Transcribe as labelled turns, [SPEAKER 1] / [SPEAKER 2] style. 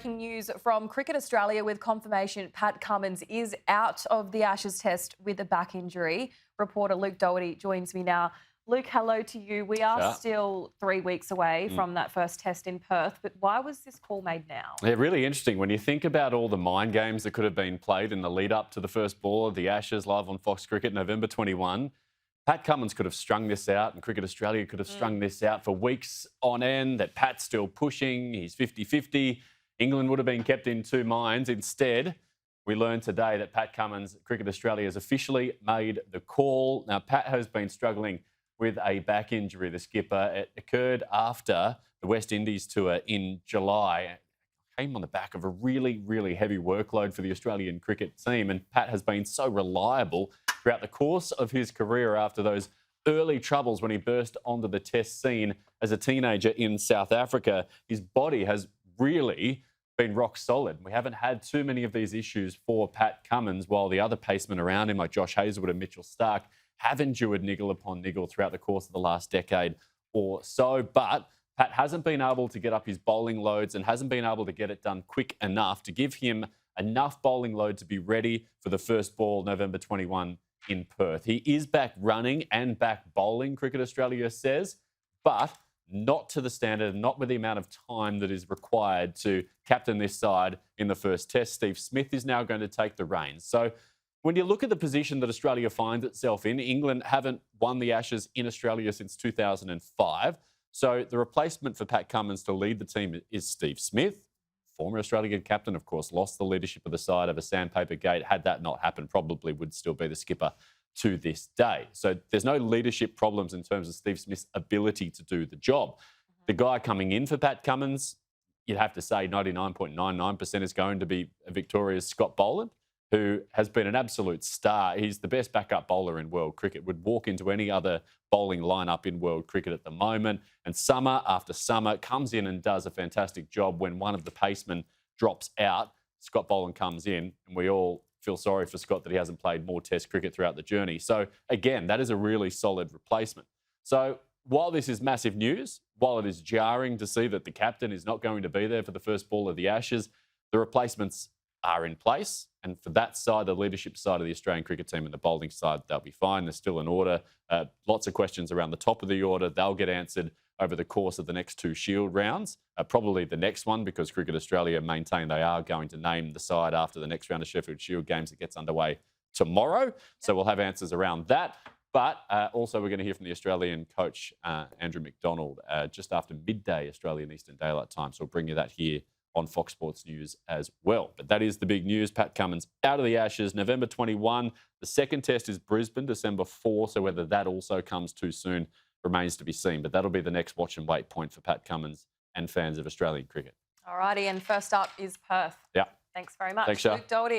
[SPEAKER 1] breaking news from Cricket Australia with confirmation Pat Cummins is out of the Ashes test with a back injury. Reporter Luke Doherty joins me now. Luke, hello to you. We are still 3 weeks away from that first test in Perth, but why was this call made now?
[SPEAKER 2] Yeah, really interesting. When you think about all the mind games that could have been played in the lead up to the first ball of the Ashes live on Fox Cricket, November 21, Pat Cummins could have strung this out and Cricket Australia could have strung this out for weeks on end, that Pat's still pushing, he's 50-50. England would have been kept in two minds. Instead, we learned today that Pat Cummins, Cricket Australia, has officially made the call. Now, Pat has been struggling with a back injury, the skipper. It occurred after the West Indies tour in July. Came on the back of a really, really heavy workload for the Australian cricket team. And Pat has been so reliable throughout the course of his career after those early troubles when he burst onto the test scene as a teenager in South Africa. His body has really been rock solid. We haven't had too many of these issues for Pat Cummins, while the other pacemen around him, like Josh Hazlewood and Mitchell Starc, have endured niggle upon niggle throughout the course of the last decade or so. But Pat hasn't been able to get up his bowling loads and hasn't been able to get it done quick enough to give him enough bowling load to be ready for the first ball November 21 in Perth. He is back running and back bowling, Cricket Australia says, but not to the standard, not with the amount of time that is required to captain this side in the first test. Steve Smith is now going to take the reins. So when you look at the position that Australia finds itself in, England haven't won the Ashes in Australia since 2005. So the replacement for Pat Cummins to lead the team is Steve Smith. Former Australian captain, of course, lost the leadership of the side over Sandpaper Gate. Had that not happened, probably would still be the skipper to this day. So there's no leadership problems in terms of Steve Smith's ability to do the job. The guy coming in for Pat Cummins, you'd have to say 99.99% is going to be Victoria's Scott Boland, who has been an absolute star. He's the best backup bowler in world cricket, would walk into any other bowling lineup in world cricket at the moment. And summer after summer comes in and does a fantastic job. When one of the pacemen drops out, Scott Boland comes in, and we all feel sorry for Scott that he hasn't played more test cricket throughout the journey. So again, that is a really solid replacement. So while this is massive news, while it is jarring to see that the captain is not going to be there for the first ball of the Ashes, the replacements are in place. And for that side, the leadership side of the Australian cricket team and the bowling side, they'll be fine. They're still in order. Lots of questions around the top of the order. They'll get answered over the course of the next two Shield rounds. Probably the next one, because Cricket Australia maintain they are going to name the side after the next round of Sheffield Shield games that gets underway tomorrow. So we'll have answers around that. But also we're going to hear from the Australian coach, Andrew McDonald, just after midday Australian Eastern Daylight Time. So we'll bring you that here on Fox Sports News as well. But that is the big news. Pat Cummins out of the Ashes, November 21. The second test is Brisbane, December 4. So whether that also comes too soon remains to be seen. But that'll be the next watch and wait point for Pat Cummins and fans of Australian cricket.
[SPEAKER 1] All righty, and first up is Perth.
[SPEAKER 2] Yeah.
[SPEAKER 1] Thanks very much.
[SPEAKER 2] Thanks, Shah.
[SPEAKER 1] Luke Doherty.